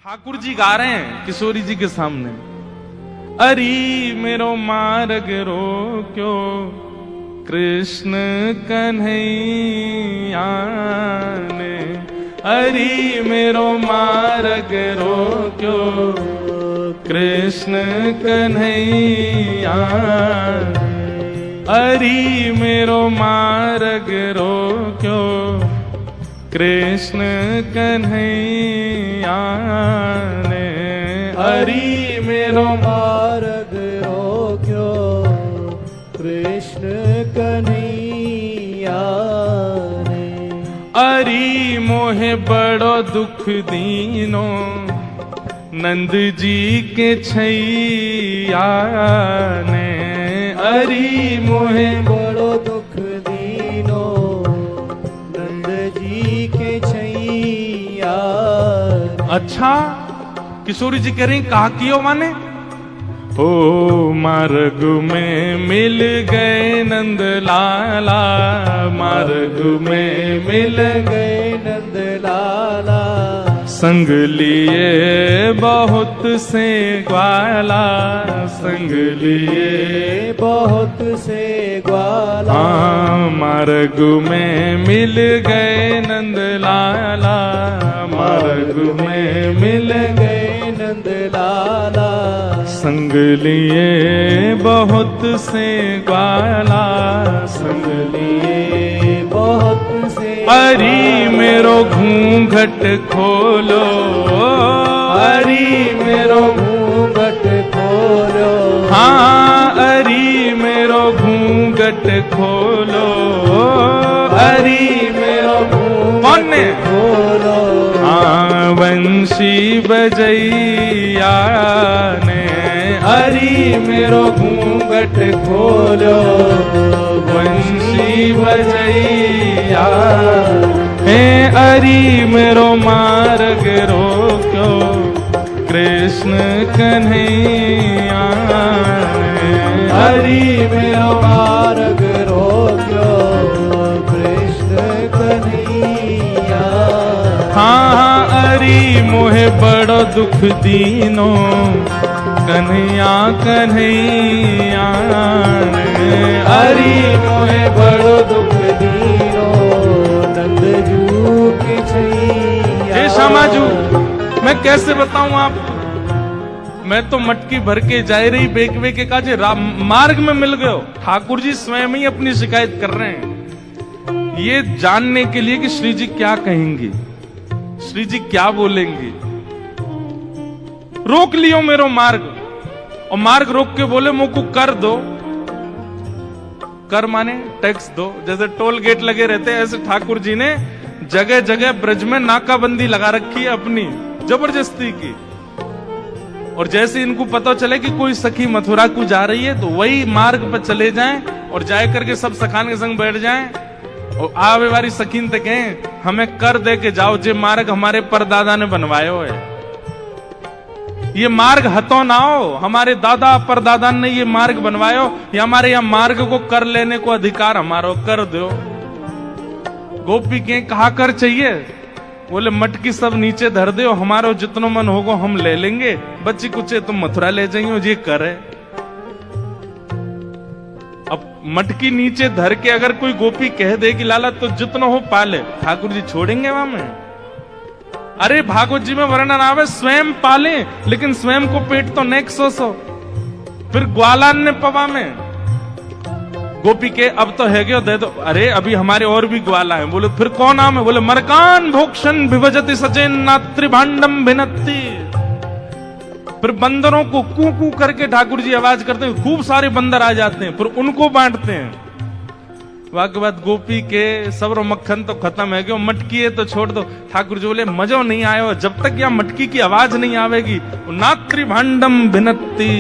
ठाकुर जी गा रहे हैं किशोरी जी के सामने, अरी मेरो मार्ग रोक्यो कृष्ण कन्हैया ने, अरी मेरो मार्ग रोक्यो कृष्ण कन्हैया, अरी मेरो मार्ग रोक्यो कृष्ण कन्हैया ने, अरी मेरो मार्ग रोक्यो कृष्ण कन्हैया ने, अरी मोहे बड़ो दुख दीनो नंद जी के छैया ने, अरी मोहे बड़ो दुख दीनो नंद जी के छैया। अच्छा किशोरी जी कह रही कहा कियो माने, ओ मार्ग में मिल गए नंद लाला, मार्ग में मिल गए नंद लाला, संग लिए बहुत से ग्वाला, संग लिए बहुत से ग्वाला। हाँ मार्ग में मिल गए नंद लाला, मार्ग में मिल गए नंद लाला, संग लिए बहुत से ग्वाला, संग लिए बहुत से। अरी मेरो घूंघट खोलो, अरी मेरो घूंघट खोलो, हाँ अरी मेरो घूंघट खोलो, अरी मेरो कौन ने खोलो, हाँ वंशी बजैया ने, अरी मेरो घूंघट खोलो, वंशी बजैया हे, अरी मेरो मार्ग रोक्यो कृष्ण कन्हैया ने, हरि मेरो मार्ग रोक्यो कृष्ण कन्हैया। हाँ अरी मोहे बड़ो दुख दीनो कन्हैया कन्हैया ने, हरि मोहे बड़ो दुख दीनो नंद जू की छैया। हे समाजू मैं कैसे बताऊं आपको, मैं तो मटकी भर के जाए रही बेक के काजे मार्ग में मिल गए। ठाकुर जी स्वयं ही अपनी शिकायत कर रहे हैं ये जानने के लिए कि श्री जी क्या कहेंगे, श्री जी क्या बोलेंगे। रोक लियो मेरो मार्ग, और मार्ग रोक के बोले मुझको कर दो। कर माने टैक्स दो, जैसे टोल गेट लगे रहते हैं ऐसे ठाकुर जी ने जगह जगह ब्रज में नाकाबंदी लगा रखी है अपनी जबरदस्ती की। और जैसे इनको पता चले कि कोई सखी मथुरा को जा रही है तो वही मार्ग पर चले जाएं और जाए करके सब सखान के संग बैठ जाएं और आवे वाली सखीन तक कहें हमें कर दे के जाओ, जे मार्ग हमारे परदादा ने बनवायो है, ये मार्ग हतो ना हो, हमारे दादा परदादा ने ये मार्ग बनवायो, ये हमारे यहाँ मार्ग को कर लेने को अधिकार हमारो, कर दो। गोपी के कहा कर चाहिए, बोले मटकी सब नीचे धर दो, हमारो जितनो मन होगो हम ले लेंगे, बच्ची कुछ तुम मथुरा ले जाइयो, ये करे। अब मटकी नीचे धर के अगर कोई गोपी कह दे कि लाला तो जितनो हो पाले, ठाकुर जी छोड़ेंगे वहां में? अरे भागवत जी में वर्णन आवे स्वयं पाले, लेकिन स्वयं को पेट तो नेक सो, फिर ग्वालान ने पवा में गोपी के अब तो है गयो दे दो। अरे अभी हमारे और भी ग्वाला हैं। बोले फिर कौन नाम है? बोले मरकान भोक्षण विभजति सचेन नात्री भांडम भिनत्ति। फिर बंदरों को कू कू करके ठाकुर जी आवाज करते हैं, खूब सारे बंदर आ जाते हैं, फिर उनको बांटते हैं। वाक बाद गोपी के सब्र मक्खन तो खत्म है गयो, मटकी है तो छोड़ दो। ठाकुर जी बोले मजो नहीं आयो जब तक यहाँ मटकी की आवाज नहीं आवेगी। नात्री भांडम भिनत्ति,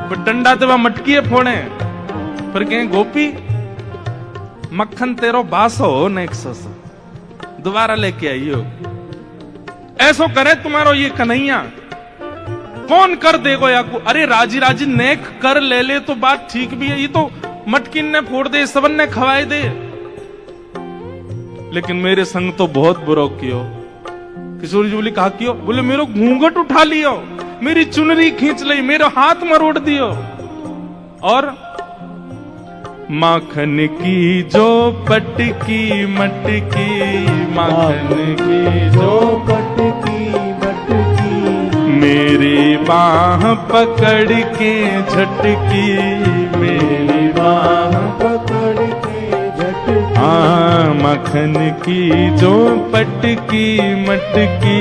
फिर डंडा तो वह मटकी है फोड़े। फिर कहें गोपी मक्खन तेरो बासो हो नेक दोबारा लेके आइयो, ऐसो करे तुम्हारो ये कन्हैया, कौन कर देगो या को? अरे राजी राजी नेक कर ले ले तो बात ठीक भी है, ये तो मटकिन ने फोड़ दे, सबन ने खवाए दे, लेकिन मेरे संग तो बहुत बुरा कियो। किशोरी जी बोली कहा क्यों? बोले मेरो घूंघट उठा लियो, मेरी चुनरी खींच ली, मेरा हाथ मरोड़ दियो। और माखन की जो पटकी मटकी, माखन की जो पटकी मटकी, मेरी बाह पकड़ के झटकी, मेरी बाह पकड़ के झटकी। माखन की जो पटकी मटकी,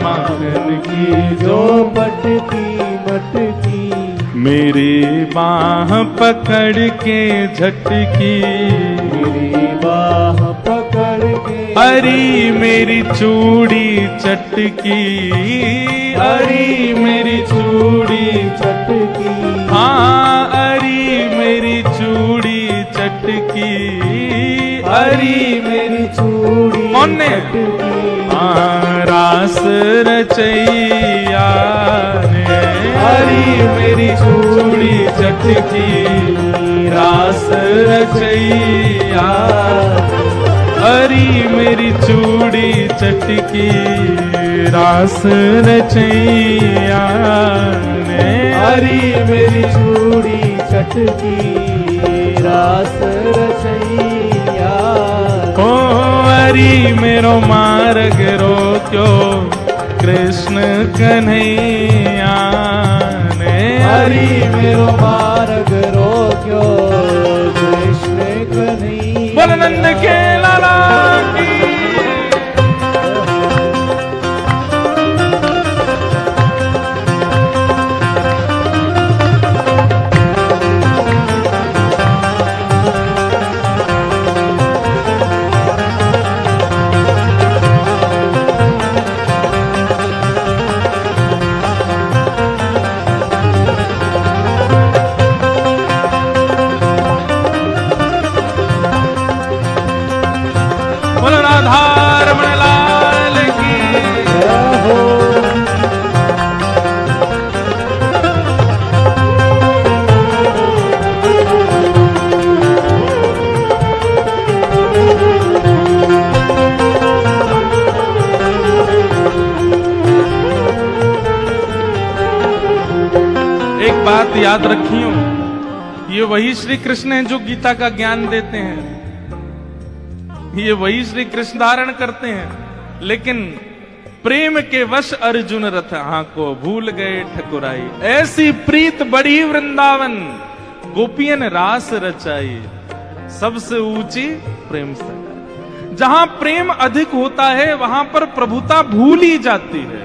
माखन की जो पटकी मटकी, मेरी बाह पकड़ के झटकी, मेरी बाह पकड़ के। अरी मेरी चूड़ी चटकी, अरी मेरी चूड़ी चटकी, हाँ अरी मेरी चूड़ी चटकी, अरी मेरी चूड़ी कौन ने? चटकी। रास रचैया ने, हरी मेरी चूड़ी चटकी, रास रचैया, हरी मेरी चूड़ी चटकी, रास रचैया ने, हरी मेरी चूड़ी चटकी, रास रचैया। ओ हरी मेरो मार्ग रोक्यो, कृष्ण कन्हैया ने, हरी मेरो मार्ग रोक्यो, कृष्ण कन्हैया। बोल नंद के लाला की। राधारमण लाल की। एक बात याद रखियो, ये वही श्री कृष्ण हैं जो गीता का ज्ञान देते हैं, ये वही श्री कृष्ण धारण करते हैं, लेकिन प्रेम के वश अर्जुन रथ को भूल गए ठकुराई। ऐसी प्रीत बड़ी वृंदावन, गोपियन रास रचाई, सबसे ऊंची प्रेम से। जहां प्रेम अधिक होता है वहां पर प्रभुता भूल ही जाती है,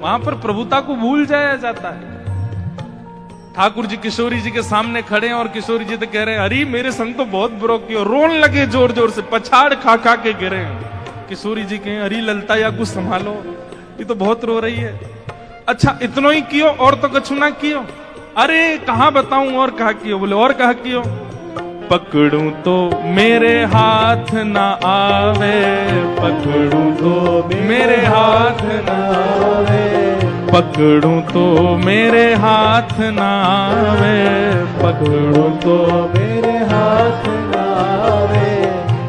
वहां पर प्रभुता को भूल जाया जाता है। ठाकुर जी किशोरी जी के सामने खड़े हैं और किशोरी जी तो कह रहे हैं अरे मेरे संग तो बहुत बुरा किया, रोन लगे जोर जोर से, पछाड़ खा खा के गिरे। किशोरी जी कहें अरे ललता या कुछ संभालो, ये तो बहुत रो रही है। अच्छा इतनो ही कियो और तो कछु ना कियो? अरे कहाँ बताऊं और कहा कियो? बोले और कहा कियो? पकड़ूं तो मेरे हाथ ना आवे, पकड़ूं तो मेरे हाथ ना आवे, पकड़ूं तो मेरे हाथ ना आवे, पकड़ूं तो मेरे हाथ ना आवे।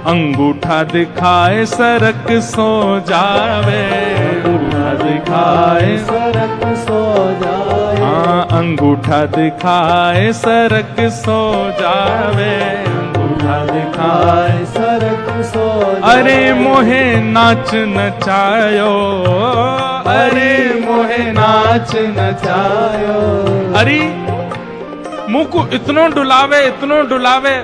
अंगूठा दिखाए सरक सो जावे, अंगूठा दिखाए सरक सो जाए। हाँ अंगूठा दिखाए सरक सो जावे, अंगूठा दिखाए सरक सो जाए। अरे मोहे नाच नचायो, अरे मोहे नाच नचायो। अरे मुंह को इतनो डुलावे, इतनो डुलावे,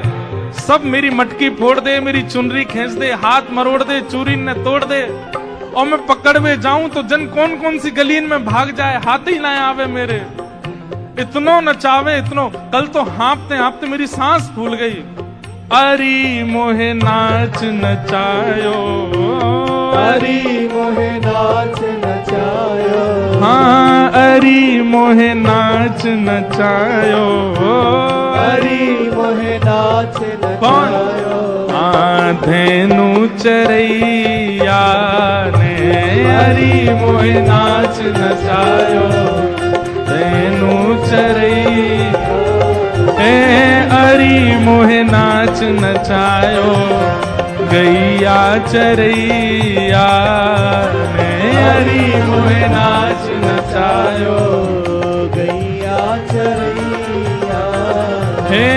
सब मेरी मटकी फोड़ दे, मेरी चुनरी खींच दे, हाथ मरोड़ दे, चूरी न तोड़ दे, और मैं पकड़ में जाऊं तो जन कौन कौन सी गलीन में भाग जाए, हाथ ही ना आवे मेरे। इतनो नचावे इतनो, कल तो हाँपते हाँपते मेरी सांस फूल गई। अरी मोहे नाच नचायो, अरी मोहे नाच नचायो। हाँ अरी मोहे नाच नचायो, अरी मोहे नाच नचायो। धेनु चरैया ने, अरी मोहे नाच नचायो, धेनु चरैया, अरी मोहे नाच नचायो, गैया चरैया ने हरी मोहे नाच नचायो। गैया चरैया हे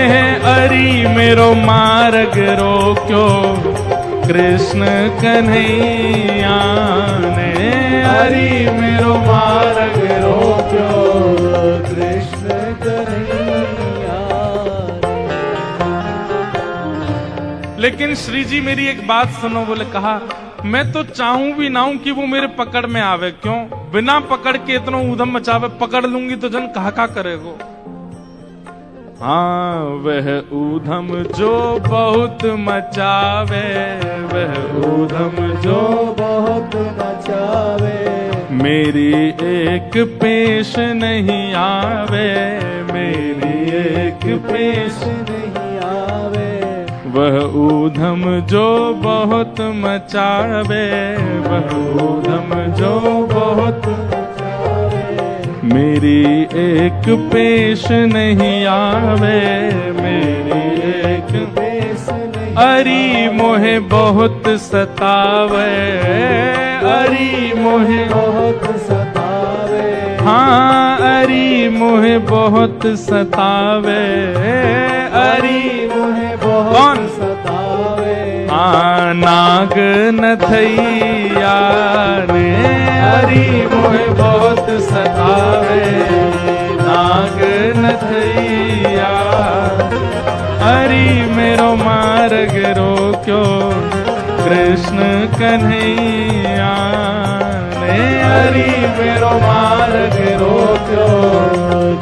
अरी मेरो मार्ग रोक्यो कृष्ण कन्हैया ने हरी मेरो मार्ग रोक्यो। कृष्ण कन्हैया। लेकिन श्री जी मेरी एक बात सुनो, बोले कहा मैं तो चाहूं भी ना हूं कि वो मेरे पकड़ में आवे, क्यों बिना पकड़ के इतना ऊधम मचावे, पकड़ लूंगी तो जन कहा करेगो। हाँ वह ऊधम जो बहुत मचावे, वह ऊधम जो जो बहुत मचावे, मेरी एक पेश नहीं आवे, मेरी एक पेश नहीं आवे। वह ऊधम जो बहुत मचावे, वह ऊधम जो बहुत मचावे, मेरी एक पेश नहीं आवे, मेरी एक पेश नहीं अरी मोहे बहुत सतावे, अरी मोहे बहुत सतावे। हाँ अरी मोहे बहुत सतावे, अरी मोहे बहुत कौन? सतावे। हाँ नाग नथैया ने हरी मोहे बहुत सतावे, नाग नथैया हरी मेरो मार्ग रोक्यो कृष्ण कन्हैया ने हरी मेरो मार्ग रोक्यो।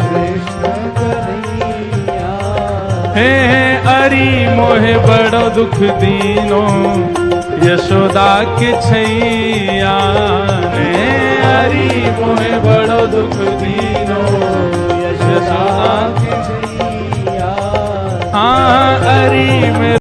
कृष्ण कन्हैया। हे हरी मोहे बड़ो दुख दीनो यशोदा के छैया ने हरी मोहे बड़ो दुख दीनो यशोदा के छैया। हाँ हरी में